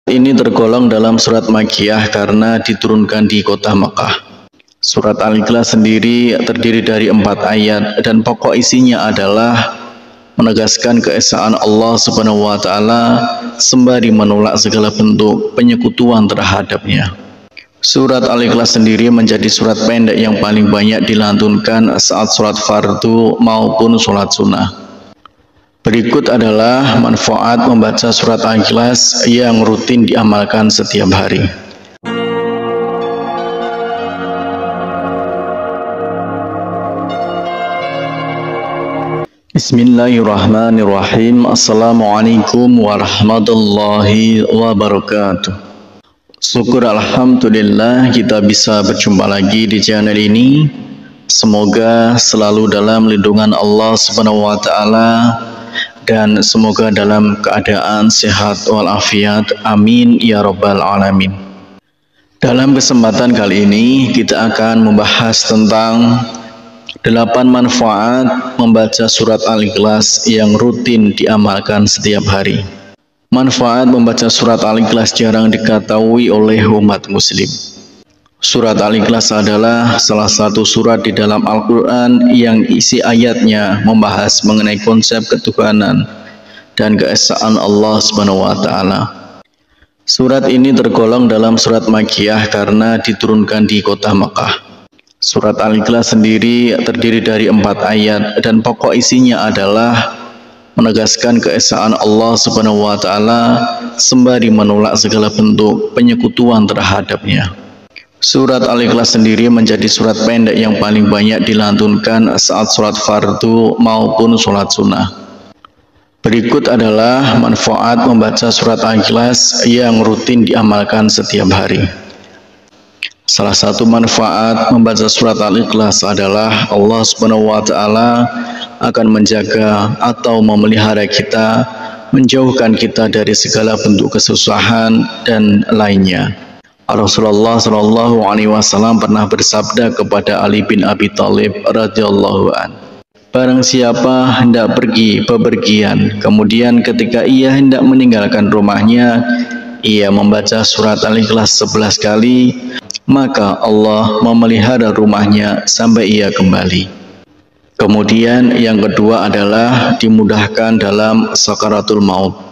Ini tergolong dalam surat Makkiyah karena diturunkan di kota Mekah. Surat Al-Ikhlas sendiri terdiri dari 4 ayat dan pokok isinya adalah menegaskan keesaan Allah Subhanahu wa taala sembari menolak segala bentuk penyekutuan terhadapnya. Surat Al-Ikhlas sendiri menjadi surat pendek yang paling banyak dilantunkan saat sholat fardu maupun sholat sunnah. Berikut adalah manfaat membaca surat Al-Ikhlas yang rutin diamalkan setiap hari. Bismillahirrahmanirrahim. Assalamualaikum warahmatullahi wabarakatuh. Syukur alhamdulillah kita bisa berjumpa lagi di channel ini. Semoga selalu dalam lindungan Allah Subhanahu wa taala dan semoga dalam keadaan sehat walafiat. Amin ya rabbal alamin. Dalam kesempatan kali ini kita akan membahas tentang 8 manfaat membaca surat Al-Ikhlas yang rutin diamalkan setiap hari. Manfaat membaca surat Al-Ikhlas jarang diketahui oleh umat muslim. Surat Al-Ikhlas adalah salah satu surat di dalam Al-Quran yang isi ayatnya membahas mengenai konsep ketuhanan dan keesaan Allah Subhanahu wa taala. Surat ini tergolong dalam surat Makkiyah karena diturunkan di kota Mekah. Surat Al-Ikhlas sendiri terdiri dari 4 ayat dan pokok isinya adalah menegaskan keesaan Allah Subhanahu wa taala sembari menolak segala bentuk penyekutuan terhadapnya. Surat Al-Ikhlas sendiri menjadi surat pendek yang paling banyak dilantunkan saat sholat fardu maupun sholat sunnah. Berikut adalah manfaat membaca surat Al-Ikhlas yang rutin diamalkan setiap hari. Salah satu manfaat membaca surat Al-Ikhlas adalah Allah Subhanahu wa taala akan menjaga atau memelihara kita, menjauhkan kita dari segala bentuk kesusahan dan lainnya. Rasulullah Shallallahu Alaihi Wasallam pernah bersabda kepada Ali bin Abi Thalib radhiyallahu an, barang siapa hendak pergi bepergian, kemudian ketika ia hendak meninggalkan rumahnya, ia membaca surat Al-Ikhlas 11 kali, maka Allah memelihara rumahnya sampai ia kembali. Kemudian yang kedua adalah dimudahkan dalam sakaratul maut.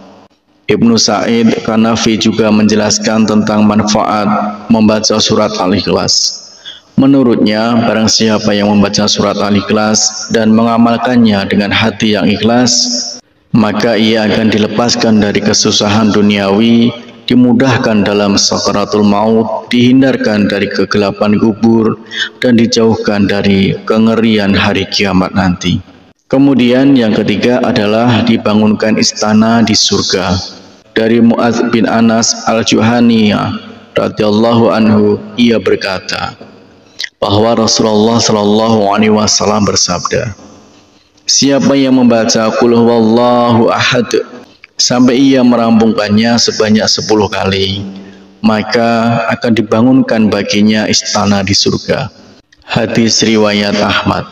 Ibnu Sa'id Kanafi juga menjelaskan tentang manfaat membaca surat Al-Ikhlas. Menurutnya, barang siapa yang membaca surat Al-Ikhlas dan mengamalkannya dengan hati yang ikhlas, maka ia akan dilepaskan dari kesusahan duniawi, dimudahkan dalam sakaratul maut, dihindarkan dari kegelapan kubur, dan dijauhkan dari kengerian hari kiamat nanti. Kemudian yang ketiga adalah dibangunkan istana di surga. Dari Mu'adz bin Anas al-Juhaniyah radhiyallahu anhu, ia berkata bahwa Rasulullah Shallallahu Alaihi Wasallam bersabda, siapa yang membaca Qul huwallahu ahad sampai ia merampungkannya sebanyak 10 kali, maka akan dibangunkan baginya istana di surga. Hadis riwayat Ahmad.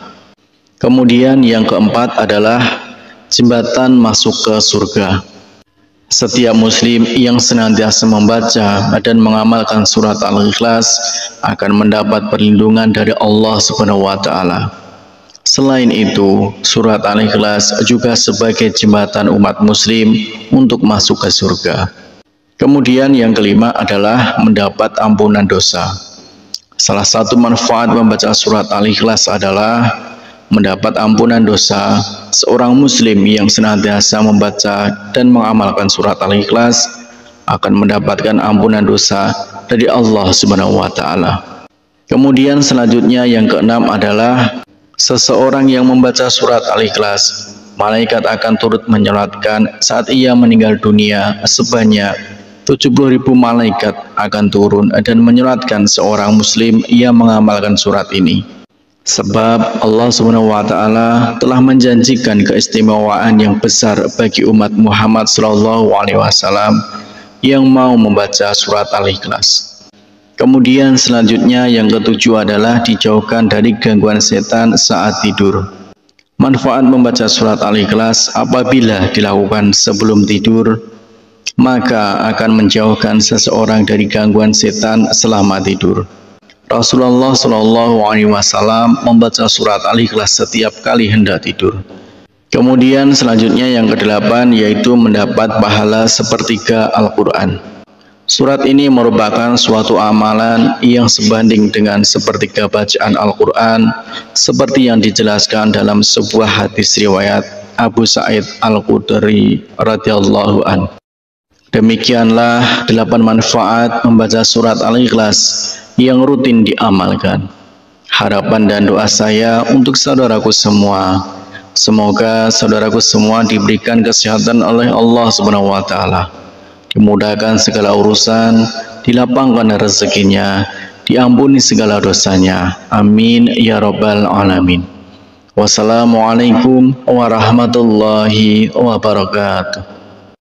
Kemudian yang keempat adalah jembatan masuk ke surga. Setiap muslim yang senantiasa membaca dan mengamalkan surat Al-Ikhlas akan mendapat perlindungan dari Allah Subhanahu wa taala. Selain itu, surat Al-Ikhlas juga sebagai jembatan umat muslim untuk masuk ke surga. Kemudian yang kelima adalah mendapat ampunan dosa. Salah satu manfaat membaca surat Al-Ikhlas adalah mendapat ampunan dosa. Seorang muslim yang senantiasa membaca dan mengamalkan surat Al-Ikhlas akan mendapatkan ampunan dosa dari Allah Subhanahu wa taala. Kemudian selanjutnya yang keenam adalah seseorang yang membaca surat Al-Ikhlas, malaikat akan turut menyolatkan saat ia meninggal dunia. Sebanyak 70.000 malaikat akan turun dan menyolatkan seorang muslim yang mengamalkan surat ini. Sebab Allah Subhanahu wa taala telah menjanjikan keistimewaan yang besar bagi umat Muhammad sallallahu alaihi wasallam yang mau membaca surat Al-Ikhlas. Kemudian selanjutnya yang ketujuh adalah dijauhkan dari gangguan setan saat tidur. Manfaat membaca surat Al-Ikhlas apabila dilakukan sebelum tidur maka akan menjauhkan seseorang dari gangguan setan selama tidur. Rasulullah Shallallahu Alaihi Wasallam membaca surat Al-Ikhlas setiap kali hendak tidur. Kemudian selanjutnya yang ke-8 yaitu mendapat pahala sepertiga Al-Quran. Surat ini merupakan suatu amalan yang sebanding dengan sepertiga bacaan Al-Quran, seperti yang dijelaskan dalam sebuah hadis riwayat Abu Sa'id Al-Khudri radhiyallahu anhu. Demikianlah 8 manfaat membaca surat Al-Ikhlas yang rutin diamalkan. Harapan dan doa saya untuk saudaraku semua, semoga saudaraku semua diberikan kesehatan oleh Allah Subhanahu wa taala, dimudahkan segala urusan, dilapangkan rezekinya, diampuni segala dosanya. Amin ya rabbal alamin. Wassalamualaikum warahmatullahi wabarakatuh.